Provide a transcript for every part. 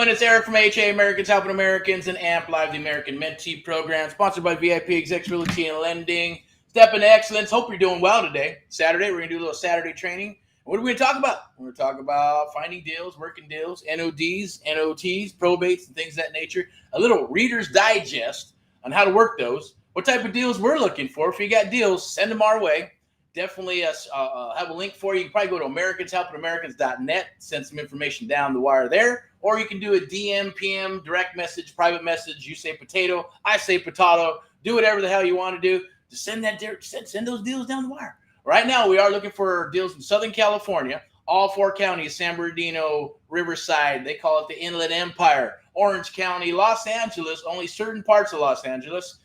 doing? It's Eric from AHA Americans Helping Americans and AMP Live, the American Mentee program, sponsored by VIP Execs Realty and Lending. Step into excellence. Hope you're doing well today. Saturday, we're going to do a little Saturday training. What are we going to talk about? We're going to talk about finding deals, working deals, NODs, NOTs, probates, and things of that nature. A little Reader's Digest on how to work those. What type of deals we're looking for. If you got deals, send them our way. Definitely have a link for you. You can probably go to AmericansHelpingAmericans.net, send some information down the wire there, or you can do a DM, PM, direct message, private message. You say potato, I say potato. Do whatever the hell you want to do. Just send those deals down the wire. Right now, we are looking for deals in Southern California, all 4 counties: San Bernardino, Riverside. They call it the Inland Empire, Orange County, Los Angeles, only certain parts of Los Angeles.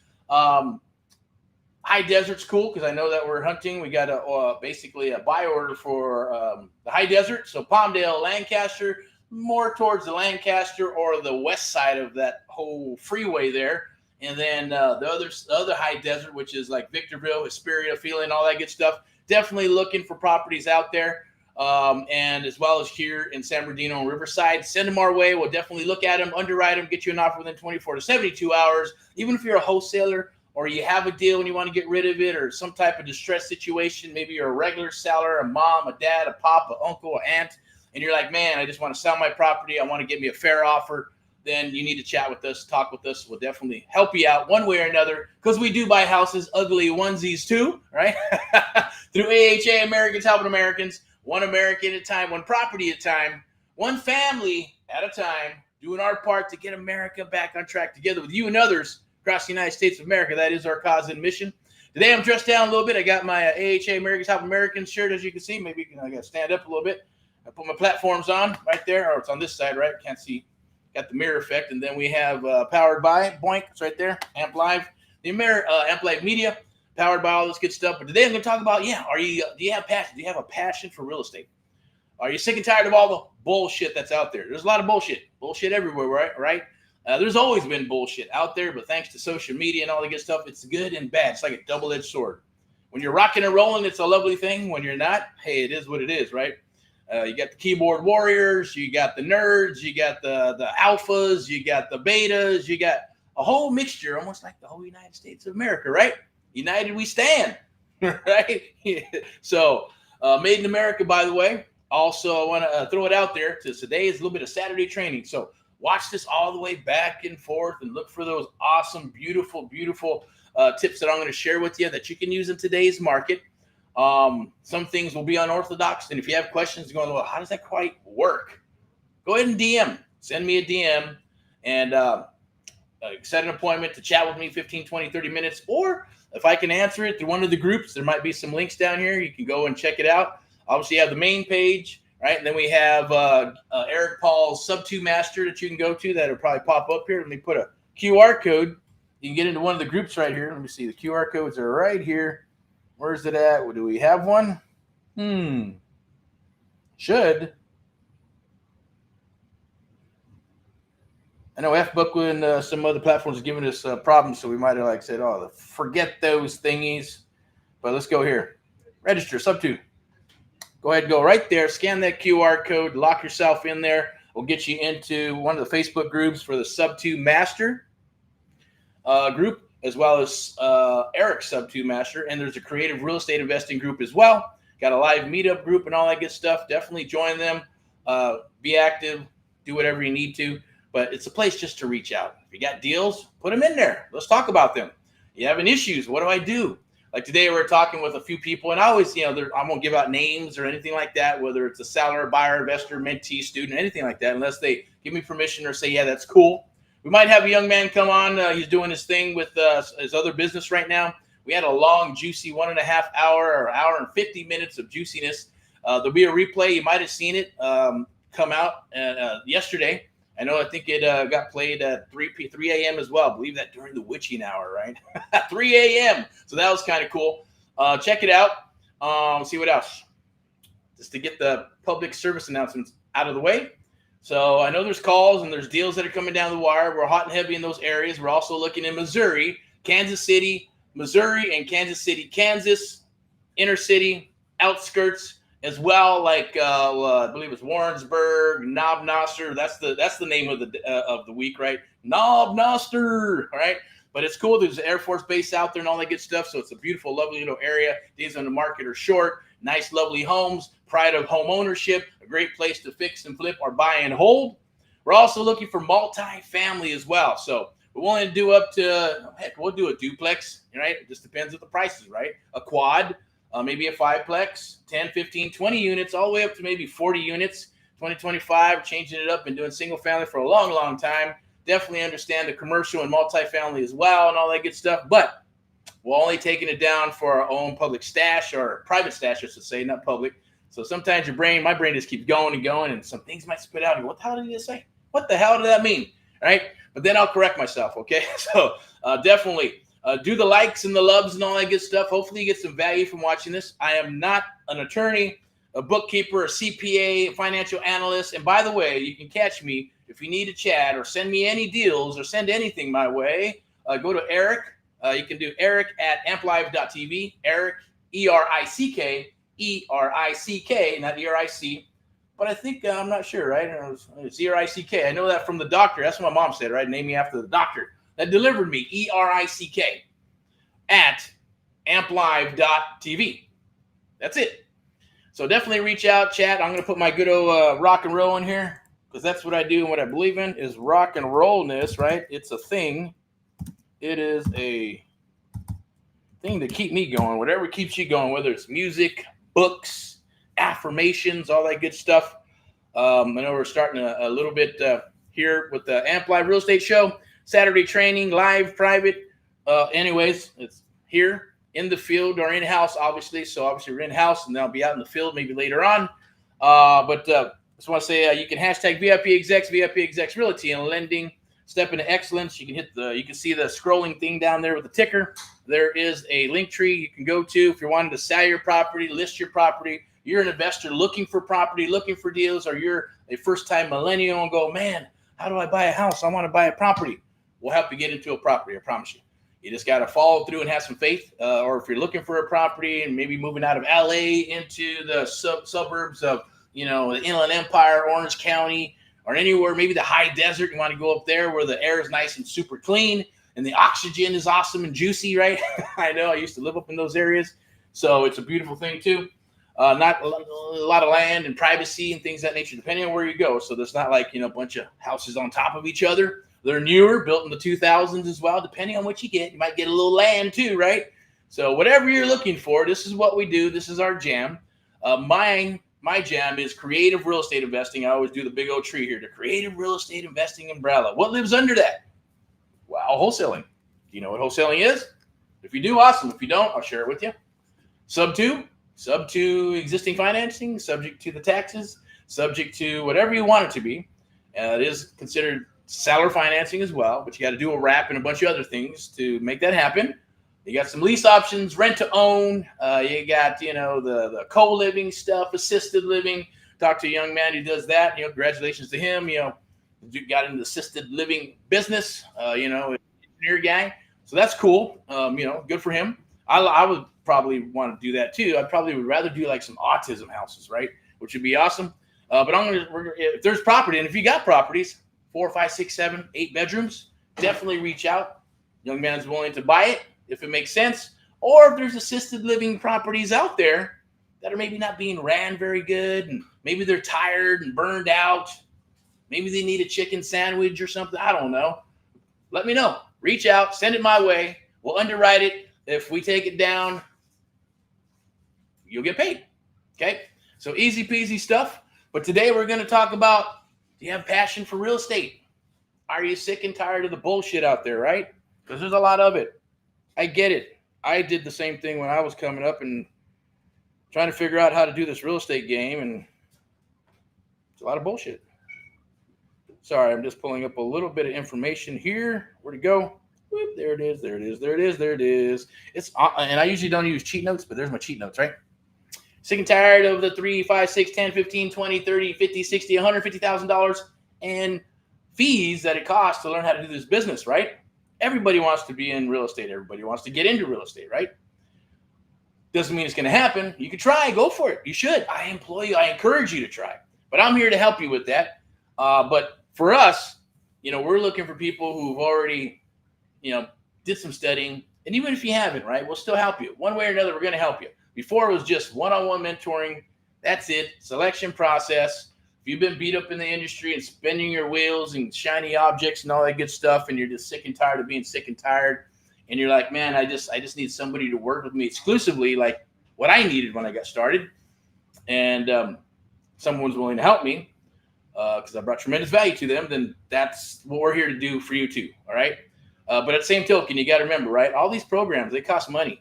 High Desert's cool because I know that we're hunting. We got basically a buy order for the High Desert. So Palmdale, Lancaster, more towards the Lancaster or the west side of that whole freeway there. And then the other High Desert, which is like Victorville, Hesperia, Feeling, all that good stuff. Definitely looking for properties out there. And as well as here in San Bernardino and Riverside. Send them our way. We'll definitely look at them, underwrite them, get you an offer within 24 to 72 hours. Even if you're a wholesaler, or you have a deal and you want to get rid of it, or some type of distress situation, maybe you're a regular seller, a mom, a dad, a pop, an uncle, an aunt, and you're like, man, I just want to sell my property. I want to get me a fair offer. Then you need to chat with us, talk with us. We'll definitely help you out one way or another, because we do buy houses, ugly onesies too, right? Through AHA Americans Helping Americans, one American at a time, one property at a time, one family at a time, doing our part to get America back on track together with you and others across the United States of America. That is our cause and mission. Today I'm dressed down a little bit. I got my AHA Americans Help Americans shirt, as you can see. Maybe I got to stand up a little bit. I put my platforms on right there, or it's on this side, right? Can't see. Got the mirror effect. And then we have powered by Boink. It's right there. AMP Live. The AMP Live Media, powered by all this good stuff. But today I'm going to talk about, do you have passion? Do you have a passion for real estate? Are you sick and tired of all the bullshit that's out there? There's a lot of bullshit everywhere, right? There's always been bullshit out there, but thanks to social media and all the good stuff, it's good and bad. It's like a double-edged sword. When you're rocking and rolling, it's a lovely thing. When you're not, hey, it is what it is, right? You got the keyboard warriors, you got the nerds, you got the alphas, you got the betas, you got a whole mixture, almost like the whole United States of America, right? United we stand, right? So, made in America, by the way. Also, I want to throw it out there. Today is a little bit of Saturday training, so watch this all the way back and forth and look for those awesome, beautiful, beautiful tips that I'm going to share with you that you can use in today's market. Some things will be unorthodox. And if you have questions going, well, how does that quite work? Go ahead and DM. Send me a DM and set an appointment to chat with me 15, 20, 30 minutes. Or if I can answer it through one of the groups, there might be some links down here. You can go and check it out. Obviously, you have the main page. Right, and then we have Eric Paul's Sub-2 Master that you can go to. That'll probably pop up here. Let me put a QR code. You can get into one of the groups right here. Let me see. The QR codes are right here. Where's it at? Do we have one? Should. I know FBook and some other platforms are giving us problems, so we might have said, oh, forget those thingies. But let's go here. Register, Sub-2. Go ahead and go right there, scan that QR code, lock yourself in there. We'll get you into one of the Facebook groups for the Sub-2 Master group, as well as Eric's Sub-2 Master. And there's a creative real estate investing group as well. Got a live meetup group and all that good stuff. Definitely join them. Be active. Do whatever you need to. But it's a place just to reach out. If you got deals, put them in there. Let's talk about them. You having issues? What do I do? Like today, we're talking with a few people, and I always, I won't give out names or anything like that, whether it's a seller, buyer, investor, mentee, student, anything like that, unless they give me permission or say, yeah, that's cool. We might have a young man come on. He's doing his thing with his other business right now. We had a long, juicy 1.5 hour or hour and 50 minutes of juiciness. There'll be a replay. You might have seen it come out yesterday. I think it got played at 3 a.m. as well. I believe that during the witching hour, right? 3 a.m. So that was kind of cool. Check it out. See what else. Just to get the public service announcements out of the way. So I know there's calls and there's deals that are coming down the wire. We're hot and heavy in those areas. We're also looking in Missouri, Kansas City, Missouri, and Kansas City, Kansas, inner city, outskirts, as well, like I believe it's Warrensburg, Knob Noster. That's the name of the week, right? Knob Noster, all right? But it's cool. There's an Air Force base out there and all that good stuff. So it's a beautiful, lovely little area. Days on the market are short. Nice, lovely homes. Pride of home ownership. A great place to fix and flip or buy and hold. We're also looking for multi-family as well. So we're willing to do up to, heck, we'll do a duplex, right? It just depends on the prices, right? A quad, maybe a fiveplex, 10, 15, 20 units, all the way up to maybe 40 units. 2025, changing it up and doing single family for a long, long time. Definitely understand the commercial and multifamily as well and all that good stuff. But we're only taking it down for our own public stash or private stash, I should say, not public. So sometimes my brain just keeps going and going, and some things might spit out. What the hell did you say? What the hell did that mean? All right. But then I'll correct myself. Okay. So definitely do the likes and the loves and all that good stuff. Hopefully you get some value from watching this. I am not an attorney, a bookkeeper, a CPA, a financial analyst. And by the way, you can catch me if you need a chat or send me any deals or send anything my way. Go to Eric. You can do Eric at amplive.tv. Eric, ERICK, not ERIC. But I think, I'm not sure, right? It's ERICK. I know that from the doctor. That's what my mom said, right? Name me after the doctor that delivered me, ERICK, at amplive.tv. That's it. So definitely reach out, chat. I'm going to put my good old rock and roll in here because that's what I do and what I believe in is rock and rollness, right? It's a thing. It is a thing to keep me going, whatever keeps you going, whether it's music, books, affirmations, all that good stuff. I know we're starting a little bit here with the Amp Live Real Estate Show. Saturday training, live, private. Anyways, it's here in the field or in-house, obviously. So obviously we're in-house, and then I'll be out in the field maybe later on. But just want to say you can hashtag VIP Execs Realty and Lending. Step into excellence. You can see the scrolling thing down there with the ticker. There is a link tree you can go to if you're wanting to sell your property, list your property. You're an investor looking for property, looking for deals, or you're a first-time millennial and go, man, how do I buy a house? I want to buy a property. We'll help you get into a property, I promise you. You just got to follow through and have some faith. Or if you're looking for a property and maybe moving out of LA into the suburbs of, the Inland Empire, Orange County, or anywhere, maybe the high desert, you want to go up there where the air is nice and super clean and the oxygen is awesome and juicy, right? I know I used to live up in those areas. So it's a beautiful thing too. Not a lot of land and privacy and things of that nature, depending on where you go. So there's not like, a bunch of houses on top of each other. They're newer, built in the 2000s as well. Depending on what you get, you might get a little land too, right? So whatever you're looking for, this is what we do. This is our jam. My jam is creative real estate investing. I always do the big old tree here, the creative real estate investing umbrella. What lives under that? Well, wholesaling. Do you know what wholesaling is? If you do, awesome. If you don't, I'll share it with you. Sub to existing financing, subject to the taxes, subject to whatever you want it to be. It is considered seller financing as well, but you got to do a wrap and a bunch of other things to make that happen. You got some lease options, rent to own. You got, the co-living stuff, assisted living. Talked to a young man who does that. Congratulations to him. Got into the assisted living business, engineer guy. So that's cool. Good for him. I would probably want to do that too. I probably would rather do like some autism houses, right? Which would be awesome. But if there's property, and if you got properties, 4, 5, 6, 7, 8 bedrooms, definitely reach out. Young man's willing to buy it if it makes sense. Or if there's assisted living properties out there that are maybe not being ran very good, and maybe they're tired and burned out. Maybe they need a chicken sandwich or something. I don't know. Let me know. Reach out. Send it my way. We'll underwrite it. If we take it down, you'll get paid. Okay? So easy peasy stuff. But today we're going to talk about, do you have passion for real estate? Are you sick and tired of the bullshit out there, right? Because there's a lot of it. I get it. I did the same thing when I was coming up and trying to figure out how to do this real estate game, and it's a lot of bullshit. Sorry, I'm just pulling up a little bit of information here. Where'd it go? Whoop, there it is. It's and I usually don't use cheat notes, but there's my cheat notes, right? Sick and tired of the 3, 5, 6, 10, 15, 20, 30, 50, 60, $150,000 and fees that it costs to learn how to do this business, right? Everybody wants to be in real estate. Everybody wants to get into real estate, right? Doesn't mean it's going to happen. You can try, go for it. You should. I encourage you to try. But I'm here to help you with that. But for us, we're looking for people who've already, did some studying. And even if you haven't, right, we'll still help you. One way or another, we're going to help you. Before, it was just one-on-one mentoring. That's it. Selection process. If you've been beat up in the industry and spinning your wheels and shiny objects and all that good stuff, and you're just sick and tired of being sick and tired, and you're like, man, I just need somebody to work with me exclusively, like what I needed when I got started, and someone's willing to help me because I brought tremendous value to them, then that's what we're here to do for you too, all right? But at the same token, you got to remember, right, all these programs, they cost money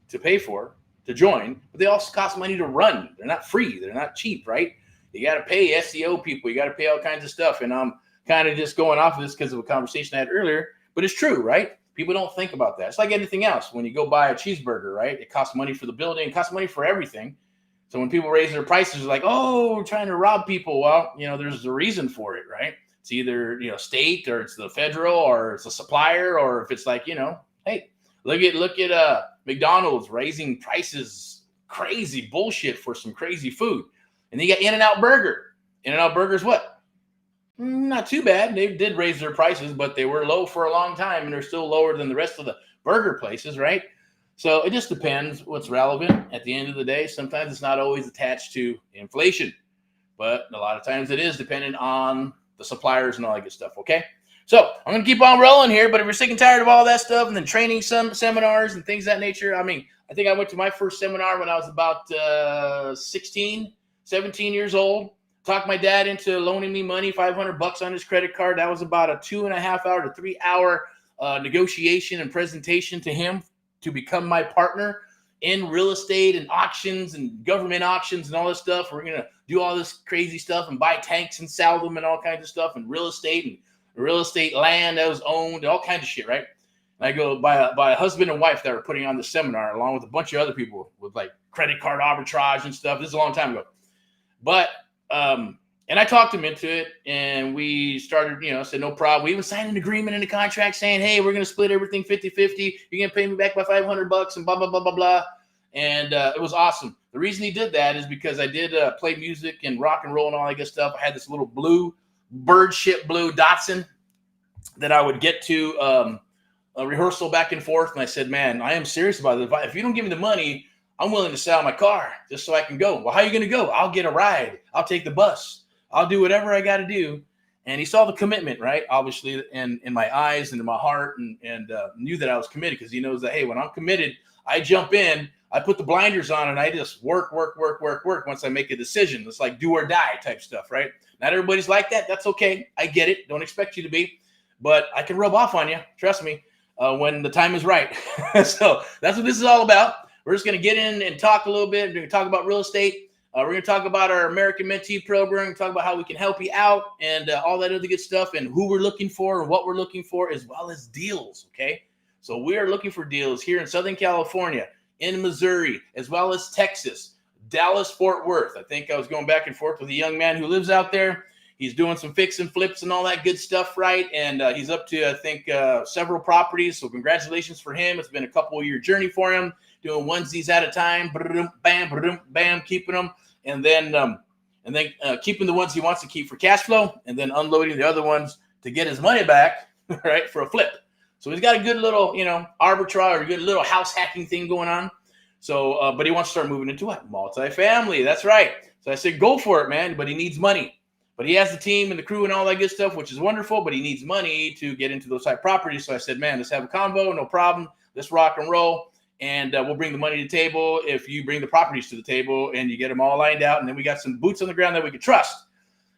to pay for, to join, but they also cost money to run. They're not free. They're not cheap, right? You got to pay SEO people. You got to pay all kinds of stuff. And I'm kind of just going off of this because of a conversation I had earlier, but it's true, right? People don't think about that. It's like anything else. When you go buy a cheeseburger, right, it costs money for the building. It costs money for everything. So when people raise their prices, it's like, oh, we're trying to rob people. Well, there's a reason for it, right? It's either, state, or it's the federal, or it's a supplier, or if it's like, hey, look at McDonald's raising prices, crazy bullshit for some crazy food. And then you got In-N-Out Burger. In-N-Out Burger's what? Not too bad. They did raise their prices, but they were low for a long time, and they're still lower than the rest of the burger places, right? So it just depends what's relevant at the end of the day. Sometimes it's not always attached to inflation, but a lot of times it is dependent on the suppliers and all that good stuff, okay? So I'm going to keep on rolling here, but if you're sick and tired of all that stuff and then training some seminars and things of that nature, I think I went to my first seminar when I was about 17 years old. Talked my dad into loaning me money, $500 on his credit card. That was about a 2.5 hour to 3 hour negotiation and presentation to him to become my partner in real estate and auctions and government auctions and all this stuff. We're going to do all this crazy stuff and buy tanks and sell them and all kinds of stuff, and real estate land that was owned, all kinds of shit, right? And I go by a husband and wife that were putting on the seminar along with a bunch of other people with like credit card arbitrage and stuff. This is a long time ago. But, and I talked him into it, and we started, said, no problem. We even signed an agreement in the contract saying, hey, we're going to split everything 50-50. You're going to pay me back by $500 and blah, blah, blah, blah, blah. And it was awesome. The reason he did that is because I did play music and rock and roll and all that good stuff. I had this little bird shit blue Datsun that I would get to a rehearsal back and forth. And I said, man, I am serious about it. If you don't give me the money, I'm willing to sell my car just so I can go. Well, how are you going to go? I'll get a ride. I'll take the bus. I'll do whatever I got to do. And he saw the commitment, right? Obviously, in my eyes and in my heart, and knew that I was committed, because he knows that, hey, when I'm committed, I jump in, I put the blinders on, and I just work once I make a decision. It's like do or die type stuff, right? Not everybody's like that. That's okay. I get it. Don't expect you to be. But I can rub off on you. Trust me, when the time is right. So that's what this is all about. We're just going to get in and talk a little bit. We're going to talk about real estate. We're going to talk about our American Mentee program, talk about how we can help you out, and all that other good stuff, and who we're looking for and what we're looking for, as well as deals, okay? So we are looking for deals here in Southern California, in Missouri, as well as Texas, Dallas, Fort Worth. I think I was going back and forth with a young man who lives out there. He's doing some fix and flips and all that good stuff, right? And he's up to, I think, several properties. So congratulations for him. It's been a couple-year journey for him, doing onesies at a time, bam, bam, keeping them, and then keeping the ones he wants to keep for cash flow, and then unloading the other ones to get his money back, right, for a flip. So he's got a good little, arbitrage, or a good little house hacking thing going on. So, but he wants to start moving into what? Multifamily. That's right. So I said, go for it, man. But he needs money. But he has the team and the crew and all that good stuff, which is wonderful. But he needs money to get into those type properties. So I said, man, let's have a convo. No problem. Let's rock and roll. And we'll bring the money to the table if you bring the properties to the table and you get them all lined out. And then we got some boots on the ground that we can trust.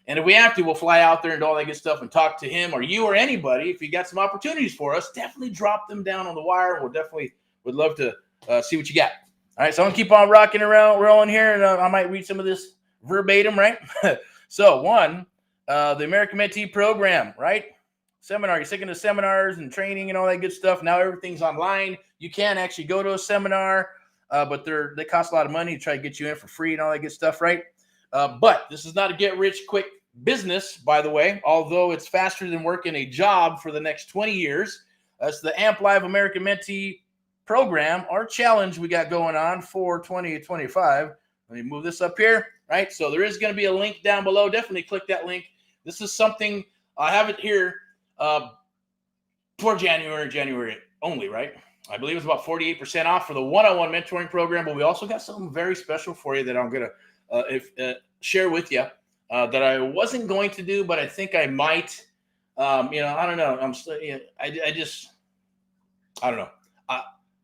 And if we have to, we'll fly out there and do all that good stuff and talk to him or you or anybody. If you got some opportunities for us, definitely drop them down on the wire. We'll definitely would love to see what you got. All right, so I'm going to keep on rocking around, rolling here, and I might read some of this verbatim, right? So, one, the American Mentee program, right? Seminar. You're sick of the seminars and training and all that good stuff. Now everything's online. You can actually go to a seminar, but they cost a lot of money to try to get you in for free and all that good stuff, right? But this is not a get-rich-quick business, by the way, although it's faster than working a job for the next 20 years. It's the Amp Live American Mentee program or challenge we got going on for 2025. Let me move this up here, right? So there is going to be a link down below. Definitely click that link. This is something, I have it here for January only, right? I believe it's about 48% off for the one-on-one mentoring program, but we also got something very special for you that I'm going to share with you that I wasn't going to do, but I think I might. I don't know. I'm still, I don't know.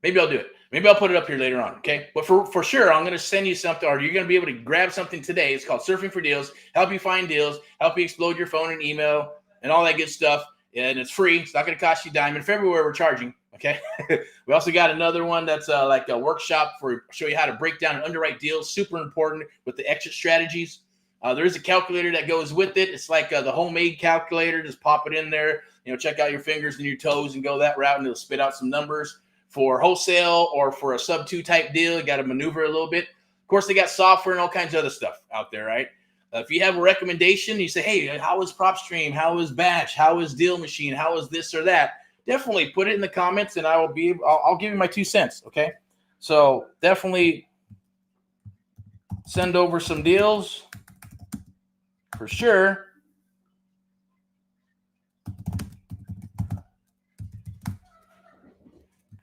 Maybe I'll do it. Maybe I'll put it up here later on, okay? But for sure, I'm going to send you something, or you're going to be able to grab something today. It's called Surfing for Deals. Help you find deals, help you explode your phone and email, and all that good stuff. And it's free. It's not going to cost you a dime. In February, we're charging, okay? We also got another one that's like a workshop for show you how to break down and underwrite deals. Super important with the exit strategies. There is a calculator that goes with it. It's like the homemade calculator. Just pop it in there. Check out your fingers and your toes and go that route, and it'll spit out some numbers for wholesale or for a sub-2 type deal. You got to maneuver a little bit. Of course, they got software and all kinds of other stuff out there, right? If you have a recommendation, you say, hey, how is PropStream? How is Batch? How is Deal Machine? How is this or that? Definitely put it in the comments, and I'll give you my 2 cents, okay? So definitely send over some deals for sure.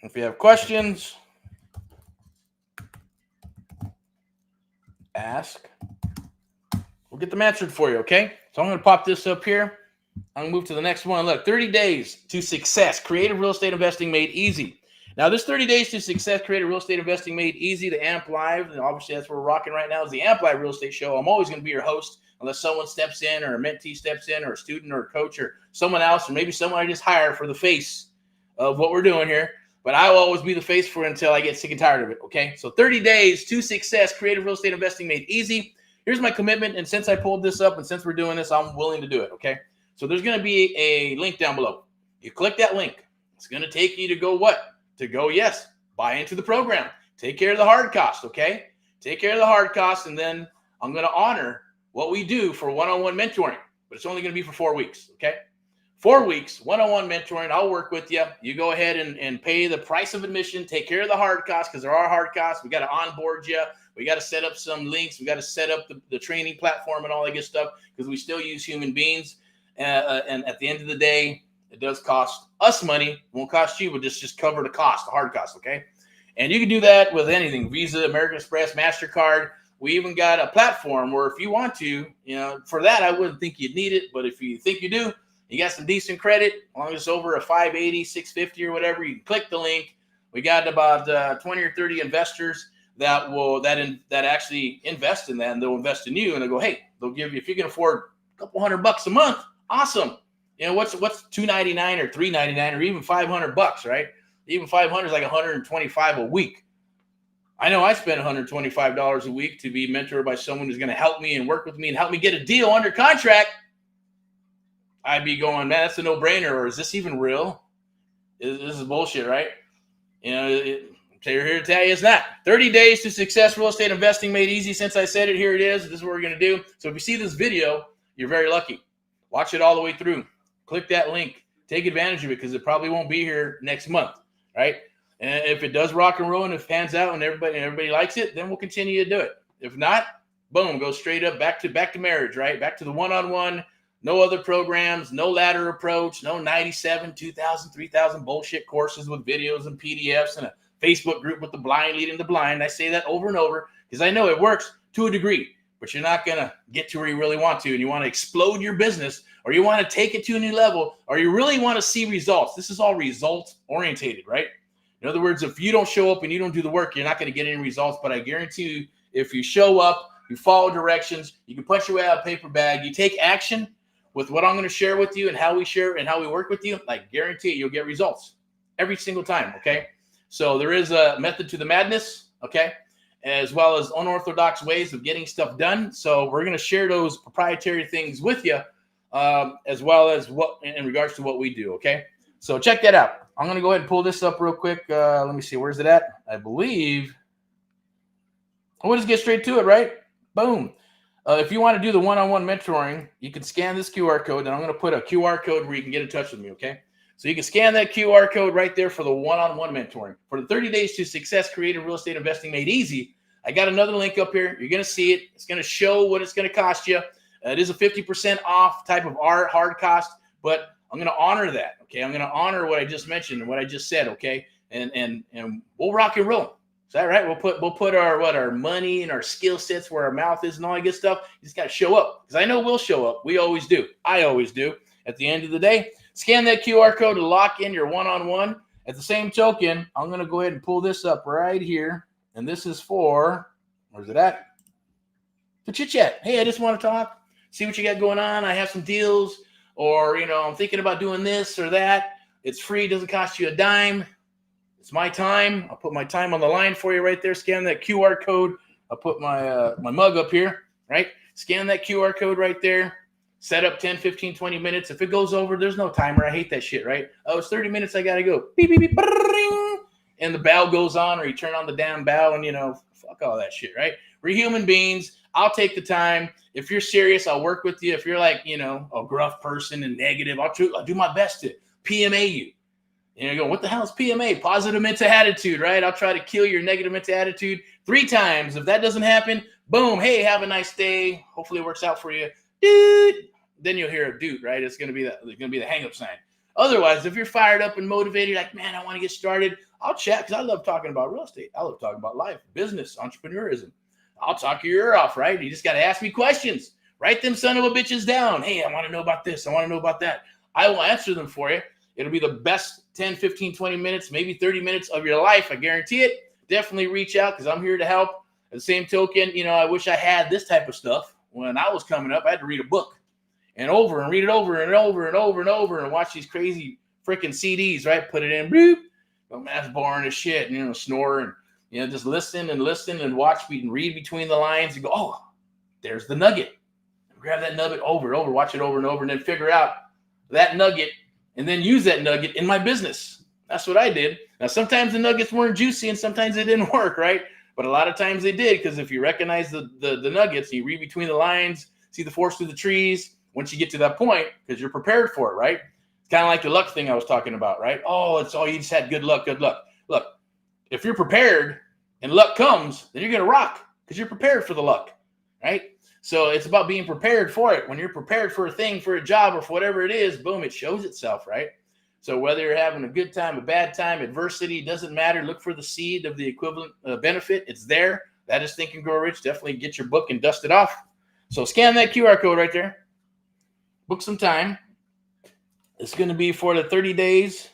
If you have questions, ask. We'll get them answered for you, okay? So I'm going to pop this up here. I'm going to move to the next one. Look, 30 days to success. Creative real estate investing made easy. Now, this 30 days to success, creative real estate investing made easy to Amp Live. And obviously, that's what we're rocking right now is the Amp Live Real Estate Show. I'm always going to be your host unless someone steps in or a mentee steps in or a student or a coach or someone else or maybe someone I just hire for the face of what we're doing here. But I will always be the face for it until I get sick and tired of it, okay? So 30 days to success, creative real estate investing made easy. Here's my commitment, and since I pulled this up and since we're doing this, I'm willing to do it, okay? So there's going to be a link down below. You click that link. It's going to take you to go what? To go, yes, buy into the program. Take care of the hard cost, okay? Take care of the hard cost, and then I'm going to honor what we do for one-on-one mentoring, but it's only going to be for 4 weeks, okay? 4 weeks, one-on-one mentoring. I'll work with you. You go ahead and pay the price of admission. Take care of the hard costs because there are hard costs. We got to onboard you. We got to set up some links. We got to set up the training platform and all that good stuff because we still use human beings. And at the end of the day, it does cost us money. It won't cost you, but just cover the cost, the hard cost, okay? And you can do that with anything, Visa, American Express, MasterCard. We even got a platform where if you want to, for that, I wouldn't think you'd need it. But if you think you do, you got some decent credit, as long as it's over a 580, 650 or whatever, you can click the link. We got about 20 or 30 investors that actually invest in that, and they'll invest in you, and they'll go, hey, they'll give you, if you can afford a couple $100 a month, awesome. What's $299 or $399 or even $500, right? Even 500 is like 125 a week. I know I spend $125 a week to be mentored by someone who's going to help me and work with me and help me get a deal under contract. I'd be going, man, that's a no-brainer, or is this even real? This is bullshit, right? So you're here to tell you it's not. 30 days to success, real estate investing made easy. Since I said it, here it is. This is what we're going to do. So if you see this video, you're very lucky. Watch it all the way through. Click that link. Take advantage of it because it probably won't be here next month, right? And if it does rock and roll and it pans out and everybody likes it, then we'll continue to do it. If not, boom, go straight up back to marriage, right? Back to the one-on-one. No other programs, no ladder approach, no 97, 2,000, 3,000 bullshit courses with videos and PDFs and a Facebook group with the blind leading the blind. I say that over and over because I know it works to a degree, but you're not going to get to where you really want to, and you want to explode your business, or you want to take it to a new level, or you really want to see results. This is all results orientated, right? In other words, if you don't show up and you don't do the work, you're not going to get any results, but I guarantee you, if you show up, you follow directions, you can punch your way out of a paper bag, you take action with what I'm going to share with you and how we share and how we work with you, I guarantee you'll get results every single time, okay? So there is a method to the madness, okay, as well as unorthodox ways of getting stuff done. So we're going to share those proprietary things with you as well as what in regards to what we do, okay? So check that out. I'm going to go ahead and pull this up real quick. Let me see. Where's it at? I believe. We'll just get straight to it, right? Boom. If you want to do the one-on-one mentoring, you can scan this QR code, and I'm going to put a QR code where you can get in touch with me, okay? So you can scan that QR code right there for the one-on-one mentoring. For the 30 Days to Success Creative Real Estate Investing Made Easy, I got another link up here. You're going to see it. It's going to show what it's going to cost you. It is a 50% off type of hard cost, but I'm going to honor that. Okay, I'm going to honor what I just mentioned and what I just said. Okay, and we'll rock and roll. Is that right? We'll put our money and our skill sets where our mouth is and all that good stuff. You just got to show up, because I know we'll show up. We always do. I always do. At the end of the day, scan that QR code to lock in your one-on-one. At the same token, I'm going to go ahead and pull this up right here, and this is for, where's it at? The chit chat. Hey, I just want to talk, see what you got going on. I have some deals, or I'm thinking about doing this or that. It's free, doesn't cost you a dime. It's my time. I'll put my time on the line for you right there. Scan that QR code. I'll put my mug up here, right? Scan that QR code right there. Set up 10, 15, 20 minutes. If it goes over, there's no timer. I hate that shit, right? Oh, it's 30 minutes. I got to go. Beep, beep, beep, bring. And the bell goes on, or you turn on the damn bell, and, fuck all that shit, right? We're human beings. I'll take the time. If you're serious, I'll work with you. If you're like, a gruff person and negative, I'll do my best to PMA you. And you go, what the hell is PMA? Positive mental attitude, right? I'll try to kill your negative mental attitude 3 times. If that doesn't happen, boom, hey, have a nice day. Hopefully it works out for you. Dude. Then you'll hear a dude, right? It's gonna be the hang-up sign. Otherwise, if you're fired up and motivated, like, man, I want to get started, I'll chat, because I love talking about real estate. I love talking about life, business, entrepreneurism. I'll talk your ear off, right? You just got to ask me questions. Write them son of a bitches down. Hey, I want to know about this. I want to know about that. I will answer them for you. It'll be the best 10, 15, 20 minutes, maybe 30 minutes of your life. I guarantee it. Definitely reach out, because I'm here to help. At the same token, I wish I had this type of stuff. When I was coming up, I had to read a book and read it over and over and over and over, and watch these crazy freaking CDs, right? Put it in, bloop. Oh, man, that's boring as shit. Snore and, just listen and watch and read between the lines and go, oh, there's the nugget. Grab that nugget over and over, watch it over and over, and then figure out that nugget and then use that nugget in my business. That's what I did. Now, sometimes the nuggets weren't juicy and sometimes they didn't work, right? But a lot of times they did, because if you recognize the nuggets, you read between the lines, see the forest through the trees. Once you get to that point, because you're prepared for it, right? It's kind of like the luck thing I was talking about, right? Oh, you just had good luck. Look, if you're prepared and luck comes, then you're going to rock, because you're prepared for the luck, right? So it's about being prepared for it. When you're prepared for a thing, for a job, or for whatever it is, boom, it shows itself, right? So whether you're having a good time, a bad time, adversity, doesn't matter. Look for the seed of the equivalent benefit. It's there. That is Think and Grow Rich. Definitely get your book and dust it off. So scan that QR code right there. Book some time. It's going to be for the 30 days.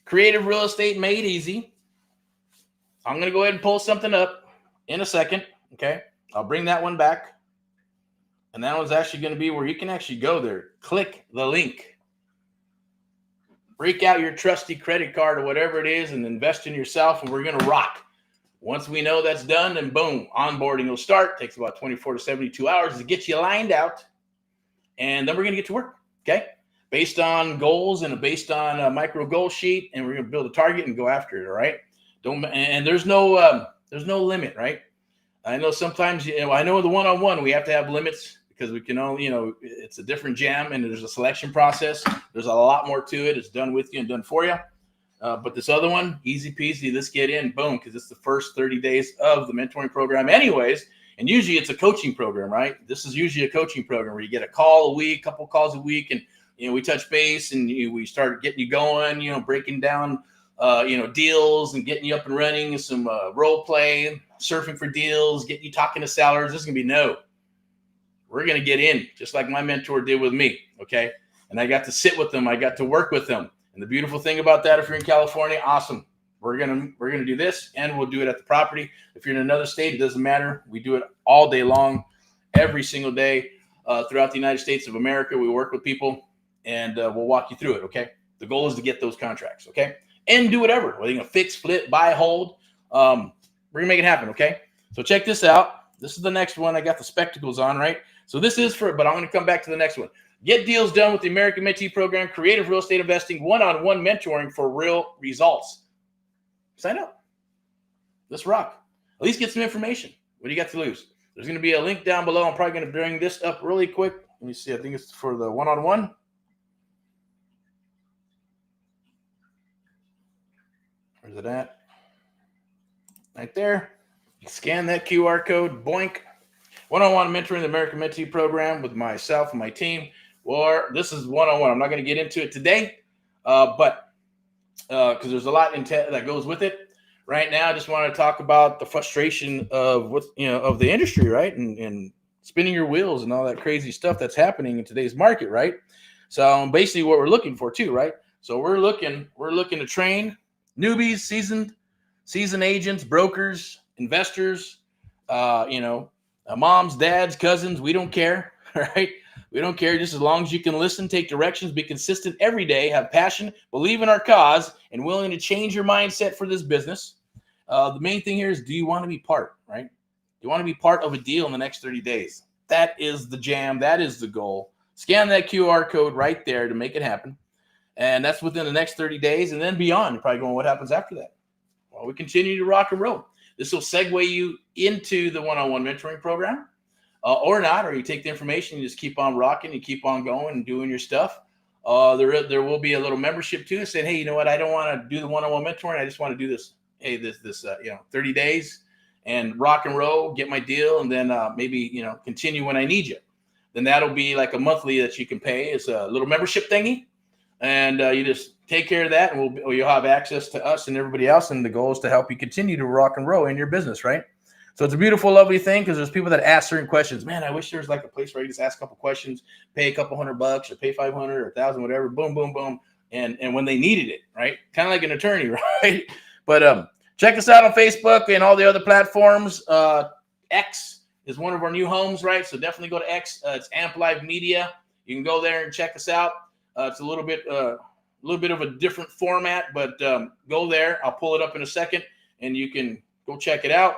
Creative Real Estate Made Easy. I'm going to go ahead and pull something up in a second. Okay. I'll bring that one back. And that one's actually going to be where you can actually go there. Click the link. Break out your trusty credit card or whatever it is and invest in yourself, and we're going to rock. Once we know that's done, then boom, onboarding will start. Takes about 24 to 72 hours to get you lined out. And then we're going to get to work, okay? Based on goals and based on a micro goal sheet, and we're going to build a target and go after it, all right? There's no limit, right? I know sometimes, I know the one-on-one, we have to have limits, because we can only, it's a different jam, and there's a selection process. There's a lot more to it. It's done with you and done for you. But this other one, easy peasy, let's get in, boom, because it's the first 30 days of the mentoring program anyways. And usually it's a coaching program, right? This is usually a coaching program where you get a call a week, couple calls a week, and we touch base and we start getting you going, breaking down deals and getting you up and running, some role play, surfing for deals, getting you talking to sellers. This is gonna be we're gonna get in, just like my mentor did with me, okay? And I got to sit with them, I got to work with them. And the beautiful thing about that, if you're in California, awesome. We're gonna do this, and we'll do it at the property. If you're in another state, it doesn't matter. We do it all day long, every single day throughout the United States of America. We work with people, and we'll walk you through it. Okay. The goal is to get those contracts. Okay, and do whatever. Whether you're gonna fix, flip, buy, hold, we're gonna make it happen. Okay. So check this out. This is the next one. I got the spectacles on, right? So this is but I'm gonna come back to the next one. Get deals done with the American Mentee Program, Creative Real Estate Investing, one-on-one mentoring for real results. Sign up. Let's rock. At least get some information. What do you got to lose? There's going to be a link down below. I'm probably going to bring this up really quick. Let me see. I think it's for the one-on-one. Where's it at? Right there. You scan that QR code, boink. One-on-one mentoring the American Mentee program with myself and my team. Or this is one-on-one. I'm not going to get into it today, but because there's a lot that goes with it. Right now, I just want to talk about the frustration of of the industry, right, and spinning your wheels and all that crazy stuff that's happening in today's market, right. So basically, what we're looking for too, right. So we're looking to train newbies, seasoned agents, brokers, investors, moms, dads, cousins. We don't care, right? We don't care, just as long as you can listen, take directions, be consistent every day, have passion, believe in our cause, and willing to change your mindset for this business. The main thing here is, do you want to be part, right? Do you want to be part of a deal in the next 30 days? That is the jam. That is the goal. Scan that QR code right there to make it happen. And that's within the next 30 days and then beyond. You're probably going, what happens after that? Well, we continue to rock and roll. This will segue you into the one-on-one mentoring program. Or not, or you take the information, you just keep on rocking, you keep on going and doing your stuff. There will be a little membership too, saying, hey, you know what, I don't want to do the one-on-one mentoring, I just want to do this, 30 days and rock and roll, get my deal, and then maybe continue when I need you. Then that'll be like a monthly that you can pay. It's a little membership thingy, and you just take care of that, and you'll have access to us and everybody else. And the goal is to help you continue to rock and roll in your business, right? So it's a beautiful, lovely thing, because there's people that ask certain questions. Man, I wish there was like a place where you just ask a couple questions, pay a couple $100 or pay 500 or 1,000, whatever, boom, boom, boom. And when they needed it, right? Kind of like an attorney, right? But check us out on Facebook and all the other platforms. X is one of our new homes, right? So definitely go to X. It's Amp Live Media. You can go there and check us out. It's a little bit of a different format, but go there. I'll pull it up in a second, and you can go check it out.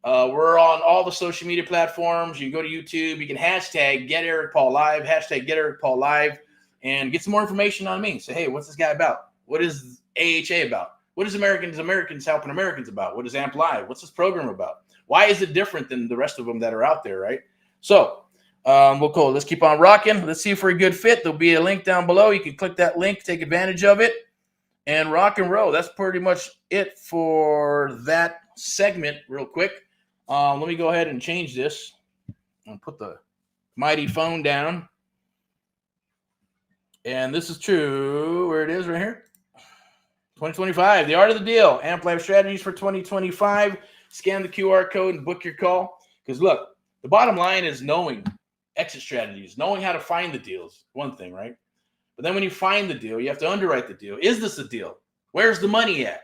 We're on all the social media platforms. You can go to YouTube. You can hashtag Get Eric Paul Live, hashtag Get Eric Paul Live, and get some more information on me. Say, hey, what's this guy about? What is AHA about? What is Americans helping Americans about? What is Amp Live? What's this program about? Why is it different than the rest of them that are out there, right? So, cool. Let's keep on rocking. Let's see if we're a good fit. There'll be a link down below. You can click that link, take advantage of it, and rock and roll. That's pretty much it for that segment real quick. Let me go ahead and change this and put the mighty phone down. And this is true. Where it is right here. 2025, the art of the deal. Amp Live strategies for 2025. Scan the QR code and book your call. Because look, the bottom line is knowing exit strategies, knowing how to find the deals. One thing, right? But then when you find the deal, you have to underwrite the deal. Is this a deal? Where's the money at?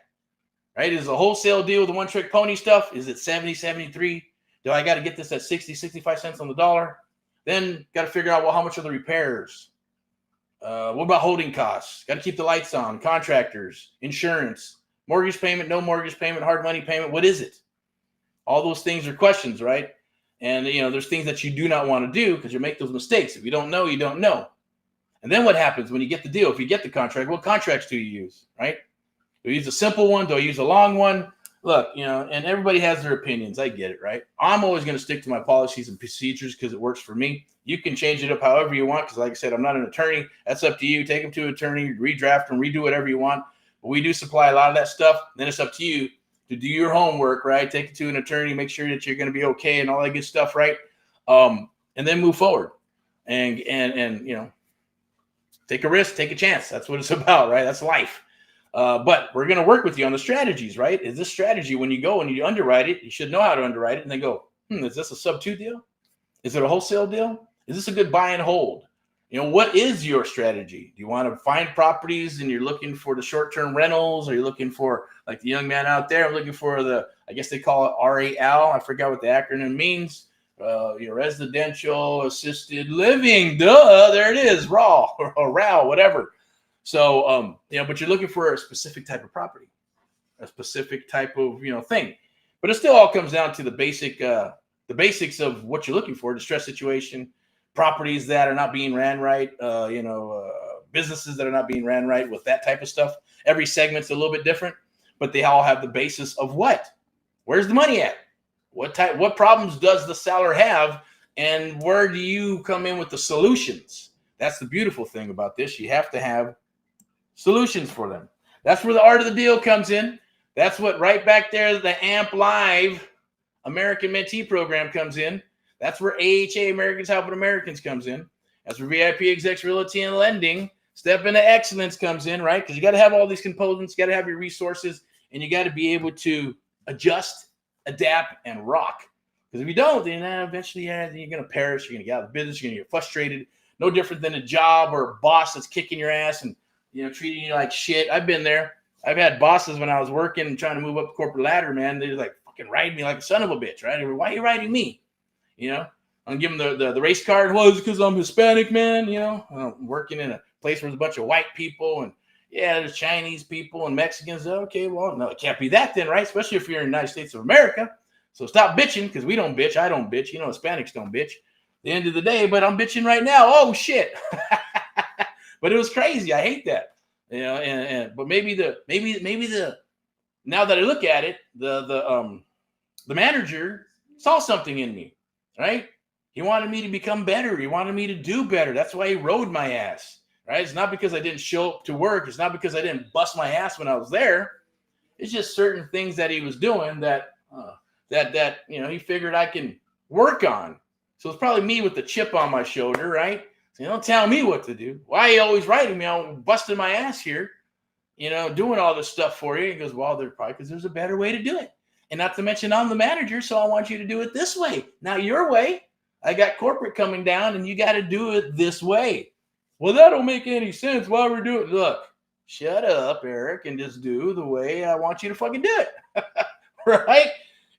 Right? Is it a wholesale deal with the one-trick pony stuff? Is it 70, 73? Do I got to get this at 60, 65 cents on the dollar? Then got to figure out, well, how much are the repairs? What about holding costs? Got to keep the lights on, contractors, insurance, mortgage payment, no mortgage payment, hard money payment. What is it? All those things are questions, right? And, there's things that you do not want to do because you make those mistakes. If you don't know, you don't know. And then what happens when you get the deal? If you get the contract, what contracts do you use, right? Do I use a simple one? Do I use a long one? Look, and everybody has their opinions. I get it, right? I'm always going to stick to my policies and procedures because it works for me. You can change it up however you want because, like I said, I'm not an attorney. That's up to you. Take them to an attorney, redraft them, redo whatever you want. But we do supply a lot of that stuff. Then it's up to you to do your homework, right? Take it to an attorney, make sure that you're going to be okay and all that good stuff, right? And then move forward and take a risk, take a chance. That's what it's about, right? That's life. But we're going to work with you on the strategies, right? Is this strategy, when you go and you underwrite it, you should know how to underwrite it and then go, is this a sub-2 deal? Is it a wholesale deal? Is this a good buy and hold? What is your strategy? Do you want to find properties and you're looking for the short-term rentals? Or you're looking for, like the young man out there, I'm looking for I guess they call it RAL. I forgot what the acronym means. Residential assisted living. Duh, there it is. RAW or RAL, whatever. So, but you're looking for a specific type of property, a specific type of, thing. But it still all comes down to the basics of what you're looking for: distress situation, properties that are not being ran right, businesses that are not being ran right with that type of stuff. Every segment's a little bit different, but they all have the basis of what? Where's the money at? What problems does the seller have? And where do you come in with the solutions? That's the beautiful thing about this. You have to have solutions for them. That's where the art of the deal comes in. That's what right back there, the AMP Live American Mentee program comes in. That's where AHA, Americans Helping Americans, comes in. That's where VIP Execs Realty and Lending, Step into Excellence comes in, right? Because you got to have all these components, you got to have your resources, and you got to be able to adjust, adapt, and rock. Because if you don't, then eventually you're going to perish. You're going to get out of the business. You're going to get frustrated. No different than a job or a boss that's kicking your ass and treating you like shit. I've been there. I've had bosses when I was working and trying to move up the corporate ladder, man. They're like fucking riding me like a son of a bitch, right? Why are you riding me? I'm giving the race card. Well, it's because I'm Hispanic, man. I'm working in a place where there's a bunch of white people and there's Chinese people and Mexicans. Okay, well, no, it can't be that then, right? Especially if you're in the United States of America. So stop bitching, because we don't bitch. I don't bitch. Hispanics don't bitch. At the end of the day, but I'm bitching right now. Oh shit! But it was crazy. I hate that. But maybe the now that I look at it, the manager saw something in me, right? He wanted me to become better. He wanted me to do better. That's why he rode my ass, right? It's not because I didn't show up to work. It's not because I didn't bust my ass when I was there. It's just certain things that he was doing that he figured I can work on. So it's probably me with the chip on my shoulder, right? So don't tell me what to do. Why are you always writing me? I'm busting my ass here, doing all this stuff for you. He goes, well, they're probably because there's a better way to do it. And not to mention I'm the manager, so I want you to do it this way. Not your way. I got corporate coming down, and you got to do it this way. Well, that don't make any sense. Why we're doing it? Look, shut up, Eric, and just do the way I want you to fucking do it. Right?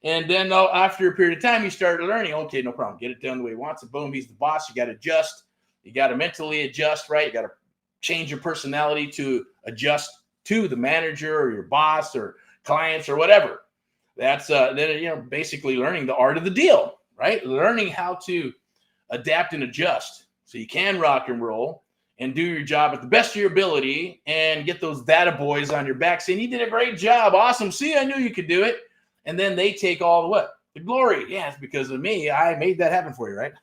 And then after a period of time, you start learning, okay, no problem. Get it done the way he wants it. Boom, he's the boss. You got to adjust. You got to mentally adjust, right? You got to change your personality to adjust to the manager or your boss or clients or whatever. That's then basically learning the art of the deal, right? Learning how to adapt and adjust so you can rock and roll and do your job at the best of your ability and get those data boys on your back saying, you did a great job. Awesome. See, I knew you could do it. And then they take all the what? The glory. Yeah, it's because of me. I made that happen for you, right?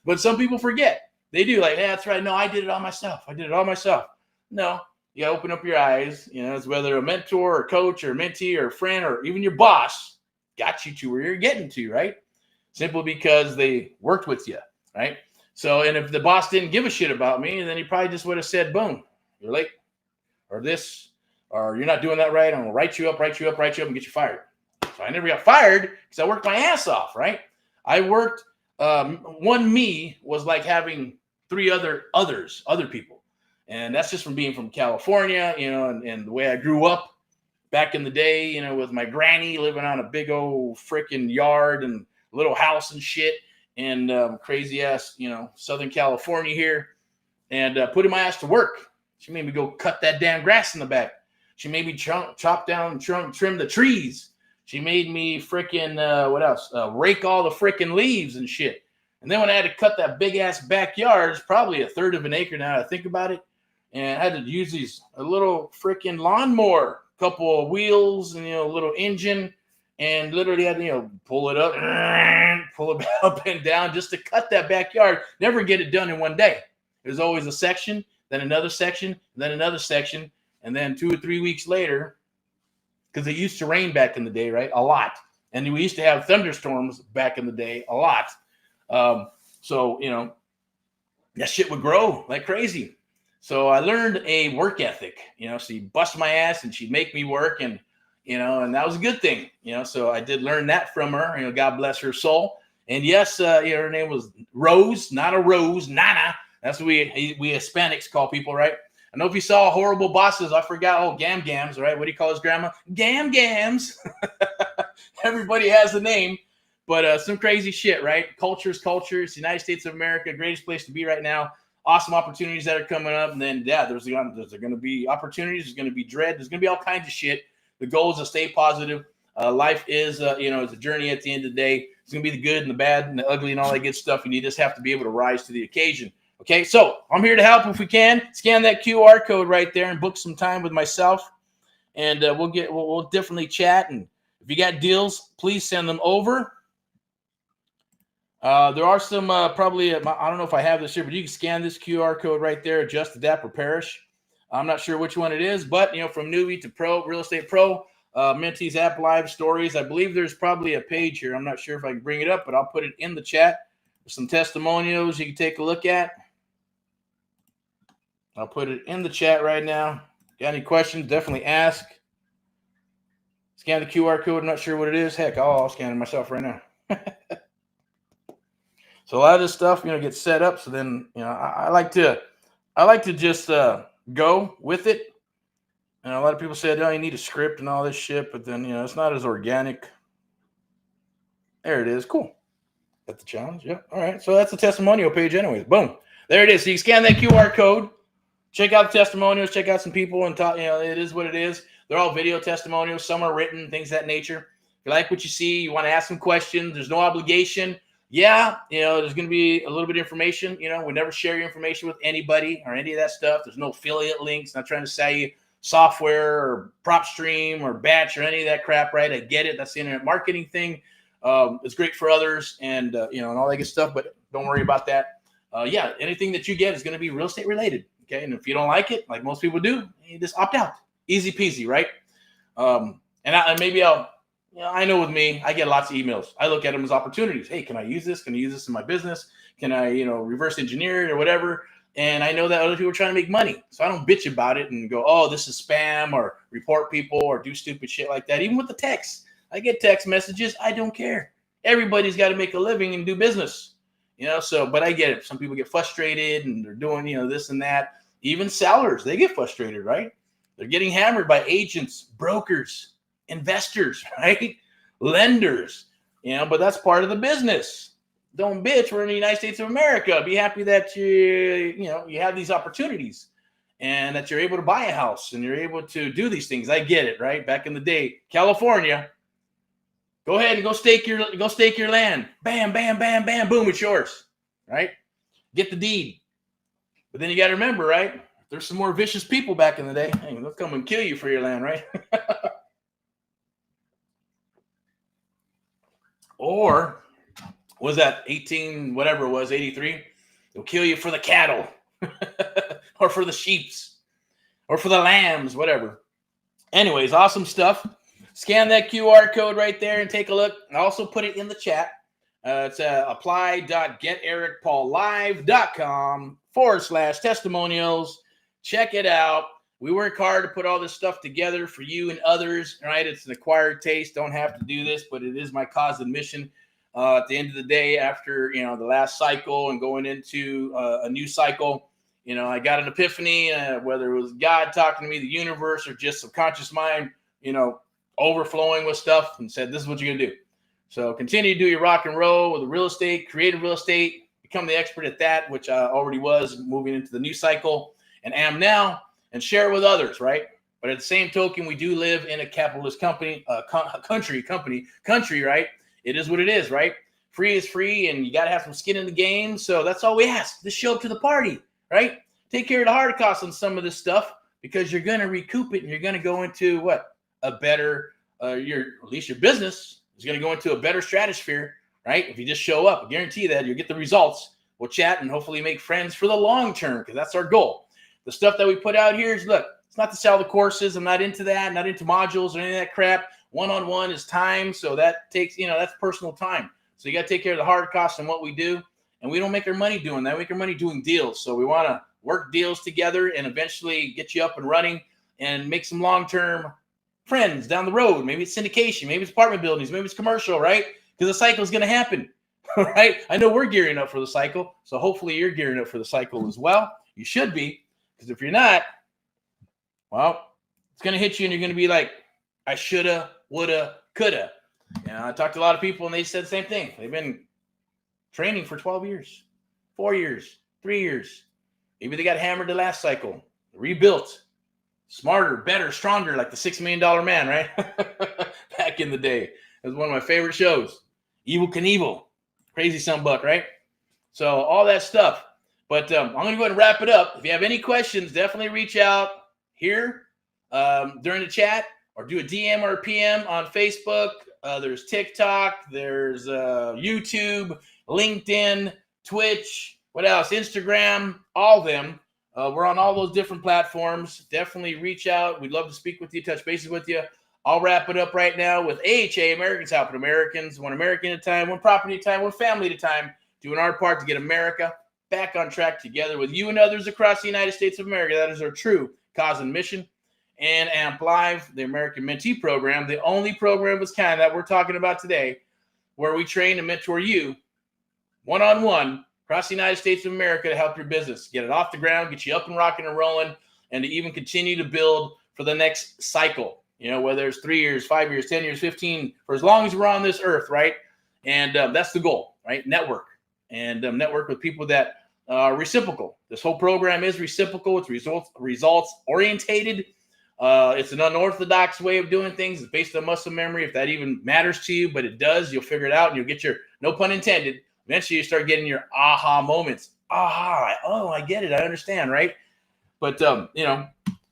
But some people forget. They do like, that's right. No, I did it all myself. No, you gotta open up your eyes. It's whether a mentor or coach or mentee or a friend or even your boss got you to where you're getting to, right? Simply because they worked with you, right? So, and if the boss didn't give a shit about me, then he probably just would have said, boom, you're late, or this, or you're not doing that right. I'm gonna write you up, and get you fired. So I never got fired because I worked my ass off, right? I worked. One me was like having three other people, and that's just from being from California, and the way I grew up back in the day, with my granny living on a big old freaking yard and little house and shit, and crazy ass, Southern California here, and putting my ass to work. She made me go cut that damn grass in the back. She made me chop down, trim the trees. She made me freaking, rake all the freaking leaves and shit. And then when I had to cut that big ass backyard, it's probably a third of an acre now that I think about it. And I had to use a little freaking lawnmower, couple of wheels and, a little engine, and literally had to, pull it up and down just to cut that backyard. Never get it done in one day. There's always a section, then another section, then another section. And then 2 or 3 weeks later, because it used to rain back in the day, right? A lot. And we used to have thunderstorms back in the day, a lot. So, that shit would grow like crazy. So I learned a work ethic, so she'd bust my ass and she'd make me work and that was a good thing, so I did learn that from her, God bless her soul. And yes, her name was Rose, not a Rose, Nana. That's what we Hispanics call people, right? I know if you saw Horrible Bosses, I forgot, Gam-Gams, right? What do you call his grandma? Gam-Gams. Everybody has a name, but some crazy shit, right? Culture's culture. It's the United States of America, greatest place to be right now. Awesome opportunities that are coming up. And then, there's going to be opportunities. There's going to be dread. There's going to be all kinds of shit. The goal is to stay positive. Life is, it's a journey at the end of the day. It's going to be the good and the bad and the ugly and all that good stuff. And you just have to be able to rise to the occasion. Okay, so I'm here to help if we can. Scan that QR code right there and book some time with myself, and we'll definitely chat. And if you got deals, please send them over. There are some probably I don't know if I have this here, but you can scan this QR code right there. Adjust, adapt, or perish. I'm not sure which one it is, but from newbie to pro, real estate pro, Mentee's app live stories. I believe there's probably a page here. I'm not sure if I can bring it up, but I'll put it in the chat. There's some testimonials you can take a look at. I'll put it in the chat right now. Got any questions? Definitely ask. Scan the QR code. I'm not sure what it is. Heck, I'll scan it myself right now. So a lot of this stuff, gets set up. So then, I like to just go with it. And a lot of people said, oh, you need a script and all this shit, but then, it's not as organic. There it is. Cool. That's the challenge. Yep. All right. So that's the testimonial page anyways. Boom. There it is. So you scan that QR code, check out the testimonials, check out some people, and talk, it is what it is. They're all video testimonials. Some are written, things of that nature. If you like what you see, you want to ask some questions, there's no obligation. Yeah, there's going to be a little bit of information. We never share your information with anybody or any of that stuff. There's no affiliate links. Not trying to sell you software or PropStream or Batch or any of that crap, right? I get it. That's the internet marketing thing. It's great for others and all that good stuff, but don't worry about that. Anything that you get is going to be real estate related. Okay. And if you don't like it, like most people do, you just opt out. Easy peasy, right? I know with me, I get lots of emails. I look at them as opportunities. Hey, can I use this? Can I use this in my business? Can I, reverse engineer it or whatever? And I know that other people are trying to make money. So I don't bitch about it and go, oh, this is spam, or report people or do stupid shit like that. Even with the text, I get text messages. I don't care. Everybody's got to make a living and do business, but I get it. Some people get frustrated and they're doing, this and that. Even sellers, they get frustrated, right? They're getting hammered by agents, brokers, investors, right? Lenders, but that's part of the business. Don't bitch. We're in the United States of America. Be happy that you have these opportunities and that you're able to buy a house and you're able to do these things. I get it, right? Back in the day, California, go ahead and go stake your land. Bam, bam, bam, bam, boom, it's yours, right? Get the deed. But then you got to remember, right? There's some more vicious people back in the day. Hey, they'll come and kill you for your land, right? Or was that 18, whatever it was, 83? They'll kill you for the cattle or for the sheeps or for the lambs, whatever. Anyways, awesome stuff. Scan that QR code right there and take a look. I also put it in the chat. It's apply.getericpaullive.com/testimonials. Check it out. We work hard to put all this stuff together for you and others, right? It's an acquired taste. Don't have to do this, but it is my cause and mission. At the end of the day, after, the last cycle and going into a new cycle, I got an epiphany, whether it was God talking to me, the universe, or just subconscious mind, overflowing with stuff, and said, this is what you're going to do. So continue to do your rock and roll with the real estate, creative real estate, become the expert at that, which I already was moving into the new cycle and am now, and share it with others, right? But at the same token, we do live in a capitalist country, right? It is what it is, right? Free is free, and you got to have some skin in the game. So that's all we ask. Just show up to the party, right? Take care of the hard costs on some of this stuff, because you're going to recoup it, and you're going to go into what? A better, at least your business is going to go into a better stratosphere, right? If you just show up, I guarantee that you'll get the results. We'll chat and hopefully make friends for the long term, because that's our goal. The stuff that we put out here is, look, it's not to sell the courses. I'm not into that, not into modules or any of that crap. One-on-one is time. So that takes, that's personal time. So you got to take care of the hard costs and what we do. And we don't make our money doing that. We make our money doing deals. So we want to work deals together and eventually get you up and running and make some long-term friends down the road. Maybe it's syndication. Maybe it's apartment buildings. Maybe it's commercial, right? Because the cycle is going to happen, right? I know we're gearing up for the cycle. So hopefully you're gearing up for the cycle as well. You should be. Because if you're not, well, it's going to hit you and you're going to be like, I shoulda, woulda, coulda. I talked to a lot of people and they said the same thing. They've been training for 12 years, 4 years, 3 years. Maybe they got hammered the last cycle, rebuilt, smarter, better, stronger, like the $6 Million Man, right? Back in the day. It was one of my favorite shows. Evel Knievel, crazy sunbuck, right? So all that stuff. But I'm going to go ahead and wrap it up. If you have any questions, definitely reach out here during the chat, or do a DM or a PM on Facebook. There's TikTok. There's YouTube, LinkedIn, Twitch. What else? Instagram. All of them. We're on all those different platforms. Definitely reach out. We'd love to speak with you, touch bases with you. I'll wrap it up right now with AHA, Americans Helping Americans, one American at a time, one property at a time, one family at a time, doing our part to get America back on track together with you and others across the United States of America. That is our true cause and mission. And AMP Live, the American Mentee program, the only program of its kind that we're talking about today, where we train and mentor you one-on-one across the United States of America to help your business, get it off the ground, get you up and rocking and rolling, and to even continue to build for the next cycle. You know, whether it's 3 years, 5 years, 10 years, 15, for as long as we're on this earth, right? And that's the goal, right? Network. And network with people that are reciprocal. This whole program is reciprocal. It's results orientated. It's an unorthodox way of doing things. It's based on muscle memory, if that even matters to you, but it does. You'll figure it out, and you'll get your, no pun intended, eventually you start getting your aha moments. Aha, oh, I get it. I understand, right? But, you know,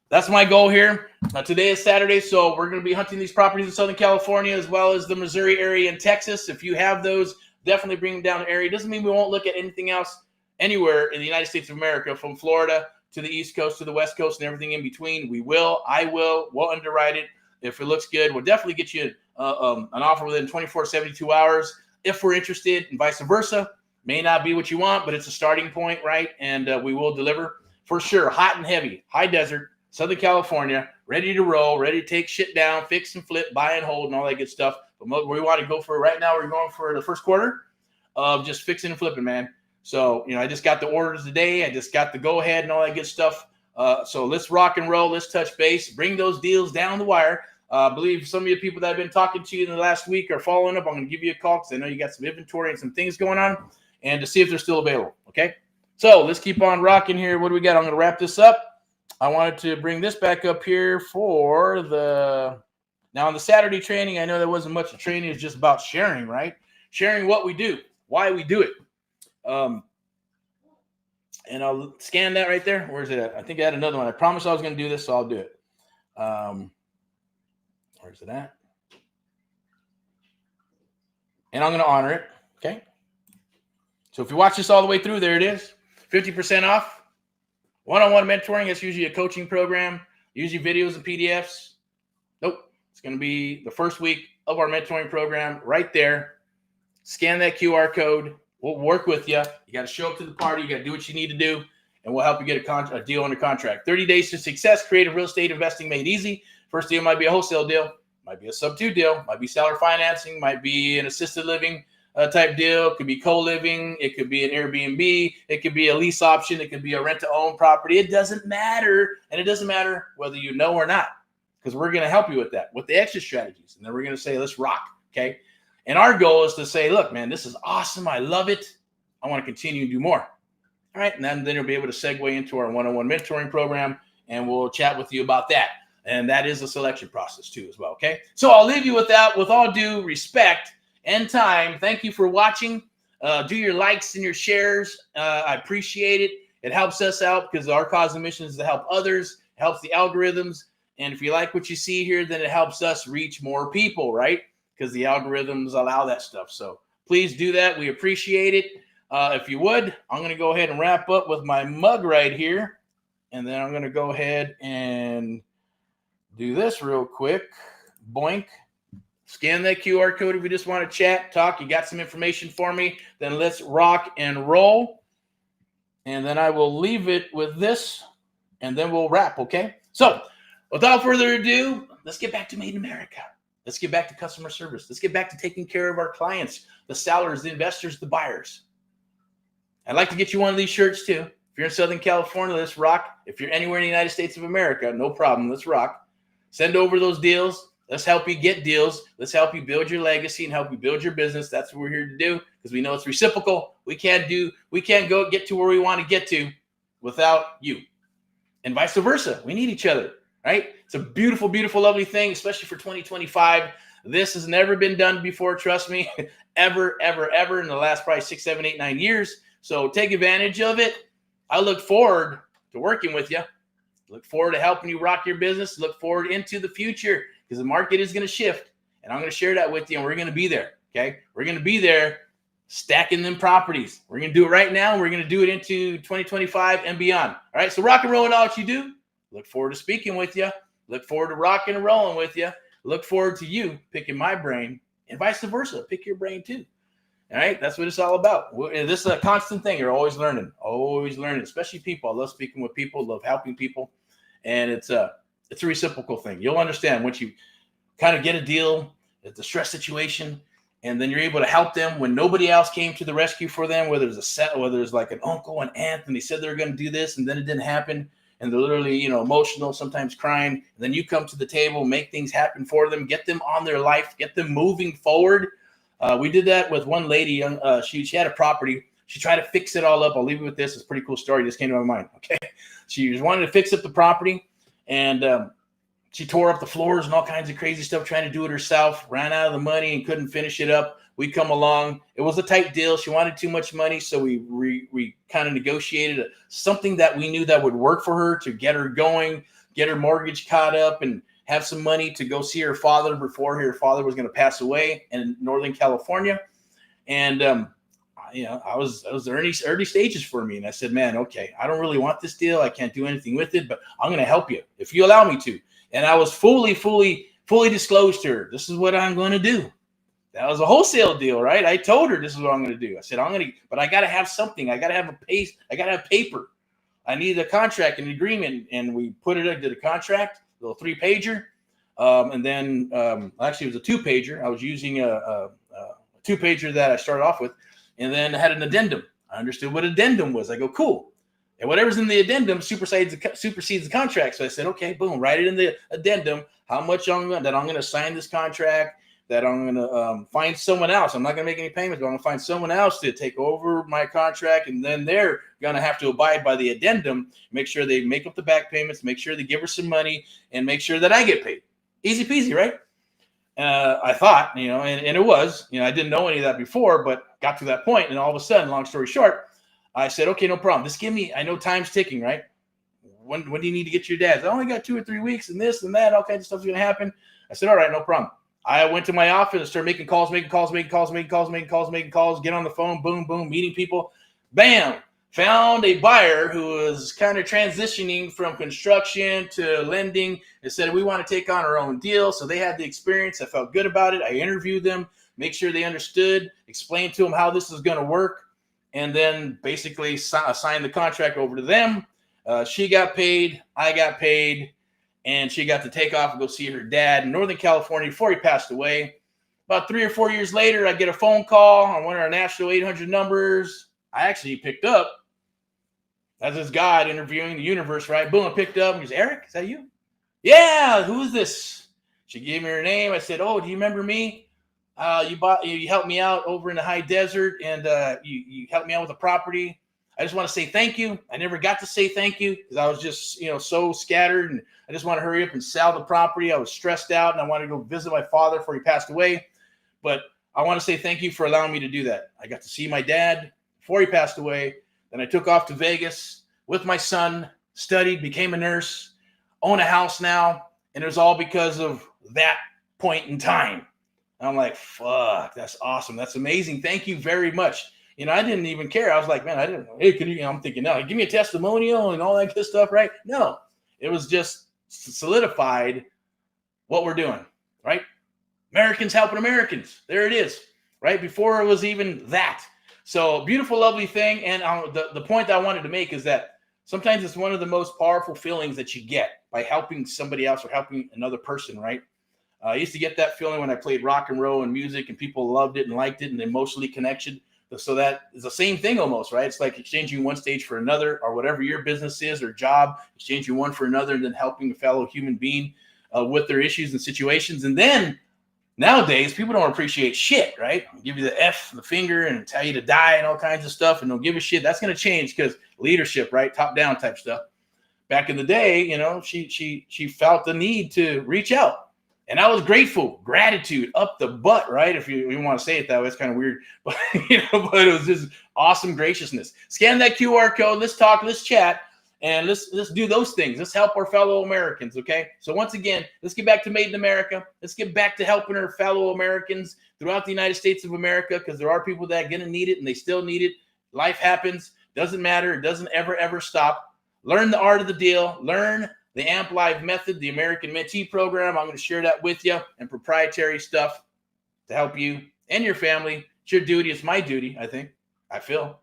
that's my goal here. Today is Saturday, so we're going to be hunting these properties in Southern California as well as the Missouri area and Texas. If you have those, definitely bring them down to the area. Doesn't mean we won't look at anything else anywhere in the United States of America, from Florida to the East Coast to the West Coast and everything in between. We will. I will. We'll underwrite it. If it looks good, we'll definitely get you an offer within 24, 72 hours if we're interested, and vice versa. May not be what you want, but it's a starting point, right? And we will deliver for sure. Hot and heavy, high desert, Southern California, ready to roll, ready to take shit down, fix and flip, buy and hold, and all that good stuff. But what we want to go for right now, we're going for the first quarter of just fixing and flipping, man. So, you know, I just got the orders today. I just got the go-ahead and all that good stuff. So let's rock and roll. Let's touch base. Bring those deals down the wire. I believe some of you people that I've been talking to you in the last week are following up. I'm going to give you a call because I know you got some inventory and some things going on, and to see if they're still available, okay? So let's keep on rocking here. What do we got? I'm going to wrap this up. I wanted to bring this back up here for the – now, on the Saturday training, I know there wasn't much of training. It's just about sharing, right? Sharing what we do, why we do it. And I'll scan that right there. Where's it at? I think I had another one. I promised I was going to do this, so I'll do it. Where's it at? And I'm going to honor it, okay? So if you watch this all the way through, there it is. 50% off. One-on-one mentoring, that's usually a coaching program, usually videos and PDFs. Nope. It's going to be the first week of our mentoring program right there. Scan that QR code. We'll work with you. You got to show up to the party. You got to do what you need to do, and we'll help you get a deal under contract. 30 days to success. Creative real estate investing made easy. First deal might be a wholesale deal, might be a sub-2 deal, might be seller financing, might be an assisted living type deal. It could be co-living. It could be an Airbnb. It could be a lease option. It could be a rent-to-own property. It doesn't matter, and it doesn't matter whether you know or not, because we're going to help you with that, with the exit strategies, and then we're going to say, let's rock, okay? And our goal is to say, look, man, this is awesome. I love it. I want to continue to do more. All right, and then you'll be able to segue into our one-on-one mentoring program, and we'll chat with you about that. And that is a selection process too as well, okay? So I'll leave you with that. With all due respect and time, thank you for watching. Do your likes and your shares. I appreciate it. It helps us out because our cause and mission is to help others, helps the algorithms. And if you like what you see here, then it helps us reach more people, right? Because the algorithms allow that stuff. So please do that. We appreciate it. If you would, I'm going to go ahead and wrap up with my mug right here. And then I'm going to go ahead and do this real quick. Boink. Scan that QR code if you just want to chat, talk. You got some information for me. Then let's rock and roll. And then I will leave it with this. And then we'll wrap, okay? So without further ado, let's get back to Made in America. Let's get back to customer service. Let's get back to taking care of our clients, the sellers, the investors, the buyers. I'd like to get you one of these shirts too. If you're in Southern California, let's rock. If you're anywhere in the United States of America, no problem. Let's rock. Send over those deals. Let's help you get deals. Let's help you build your legacy and help you build your business. That's what we're here to do because we know it's reciprocal. We can't go get to where we want to get to without you. And vice versa. We need each other, right? It's a beautiful, beautiful, lovely thing, especially for 2025. This has never been done before, trust me, ever, ever, ever in the last probably 6, 7, 8, 9 years. So take advantage of it. I look forward to working with you. Look forward to helping you rock your business. Look forward into the future because the market is going to shift. And I'm going to share that with you, and we're going to be there, okay? We're going to be there stacking them properties. We're going to do it right now. And we're going to do it into 2025 and beyond. All right. So rock and roll in all that you do. Look forward to speaking with you. Look forward to rocking and rolling with you. Look forward to you picking my brain and vice versa. Pick your brain too. All right. That's what it's all about. This is a constant thing. You're always learning, especially people. I love speaking with people, love helping people. And it's a reciprocal thing. You'll understand once you kind of get a deal, it's a stress situation, and then you're able to help them when nobody else came to the rescue for them, whether it's like an uncle, an aunt, and they said they were going to do this, and then it didn't happen, and they're literally, emotional, sometimes crying. And then you come to the table, make things happen for them, get them on their life, get them moving forward. We did that with one lady. She had a property. She tried to fix it all up. I'll leave you with this. It's a pretty cool story. This came to my mind. Okay. She was wanting to fix up the property, and she tore up the floors and all kinds of crazy stuff, trying to do it herself, ran out of the money and couldn't finish it up. We come along. It was a tight deal. She wanted too much money. So we kind of negotiated something that we knew that would work for her to get her going, get her mortgage caught up, and have some money to go see her father before her father was going to pass away in Northern California. And, I was early stages for me. And I said, man, okay, I don't really want this deal. I can't do anything with it, but I'm going to help you if you allow me to. And I was fully disclosed to her. This is what I'm going to do. That was a wholesale deal, right? I told her this is what I'm going to do. I said, but I got to have something. I got to have I got to have paper. I need a contract, an agreement. And we did a contract, a little 3-pager. And then actually it was a 2-pager. I was using a 2-pager that I started off with, and then I had an addendum. I understood what addendum was. I go, cool. And whatever's in the addendum supersedes the contract. So I said, okay, boom, write it in the addendum how much I'm going to sign this contract, that I'm going to find someone else. I'm not going to make any payments, but I'm going to find someone else to take over my contract. And then they're going to have to abide by the addendum, make sure they make up the back payments, make sure they give her some money, and make sure that I get paid. Easy peasy, right? I thought, and it was, I didn't know any of that before, but got to that point. And all of a sudden, long story short, I said, okay, no problem. Just I know time's ticking, right? When do you need to get your dad's? I only got 2 or 3 weeks and this and that, all kinds of stuff's going to happen. I said, all right, no problem. I went to my office and started making calls, get on the phone, boom, boom, meeting people. Bam, found a buyer who was kind of transitioning from construction to lending and said, we want to take on our own deal. So they had the experience. I felt good about it. I interviewed them, make sure they understood, explained to them how this is going to work. And then basically signed the contract over to them. She got paid, I got paid, and she got to take off and go see her dad in Northern California before he passed away. About 3 or 4 years later, I get a phone call on one of our national 800 numbers. I actually picked up. That's this God interviewing the universe, right? Boom, I picked up. He goes, Eric, is that you? Yeah, who is this? She gave me her name. I said, oh, do you remember me? You helped me out over in the high desert, and you helped me out with a property. I just want to say thank you. I never got to say thank you because I was just, so scattered, and I just want to hurry up and sell the property. I was stressed out, and I wanted to go visit my father before he passed away. But I want to say thank you for allowing me to do that. I got to see my dad before he passed away. Then I took off to Vegas with my son, studied, became a nurse, own a house now, and it was all because of that point in time. And I'm like, fuck, that's awesome. That's amazing. Thank you very much. I didn't even care. I was like, man, I didn't. Hey, I'm thinking, no, give me a testimonial and all that good stuff, right? No, it was just solidified what we're doing, right? Americans helping Americans. There it is, right? Before it was even that. So beautiful, lovely thing. And the point that I wanted to make is that sometimes it's one of the most powerful feelings that you get by helping somebody else or helping another person, right? I used to get that feeling when I played rock and roll and music, and people loved it and liked it and emotionally connected. So that is the same thing almost, right? It's like exchanging one stage for another, or whatever your business is or job, exchanging one for another, and then helping a fellow human being with their issues and situations. And then nowadays, people don't appreciate shit, right? They'll give you the F, the finger, and tell you to die and all kinds of stuff, and don't give a shit. That's going to change because leadership, right? Top down type stuff. Back in the day, she felt the need to reach out. And I was grateful, gratitude up the butt, right? If you want to say it that way, it's kind of weird, but but it was just awesome graciousness. Scan that QR code. Let's talk. Let's chat. And let's do those things. Let's help our fellow Americans, okay? So once again, let's get back to Made in America. Let's get back to helping our fellow Americans throughout the United States of America, because there are people that are going to need it, and they still need it. Life happens. Doesn't matter. It doesn't ever stop. Learn the art of the deal. Learn the AMP Live method, the American Mentee program. I'm going to share that with you, and proprietary stuff to help you and your family. It's your duty. It's my duty, I feel,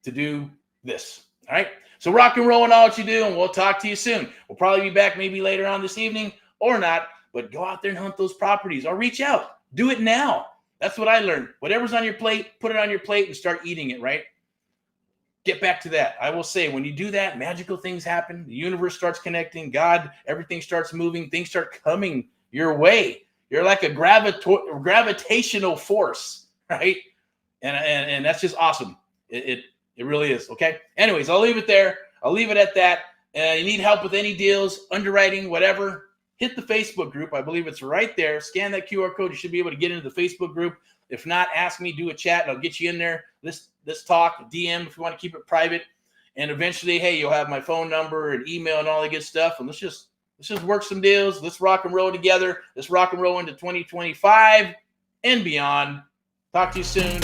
to do this. All right? So rock and roll in all that you do, and we'll talk to you soon. We'll probably be back maybe later on this evening or not, but go out there and hunt those properties or reach out. Do it now. That's what I learned. Whatever's on your plate, put it on your plate and start eating it, right? Get back to that. I will say, when you do that, magical things happen. The universe starts connecting. God, everything starts moving. Things start coming your way. You're like a gravitational force, right? And that's just awesome. It really is, okay? Anyways, I'll leave it there. I'll leave it at that. You need help with any deals, underwriting, whatever, hit the Facebook group. I believe it's right there. Scan that QR code. You should be able to get into the Facebook group. If not, ask me, do a chat, and I'll get you in there. Let's talk, DM if you want to keep it private. And eventually, hey, you'll have my phone number and email and all the good stuff. And let's just work some deals. Let's rock and roll together. Let's rock and roll into 2025 and beyond. Talk to you soon.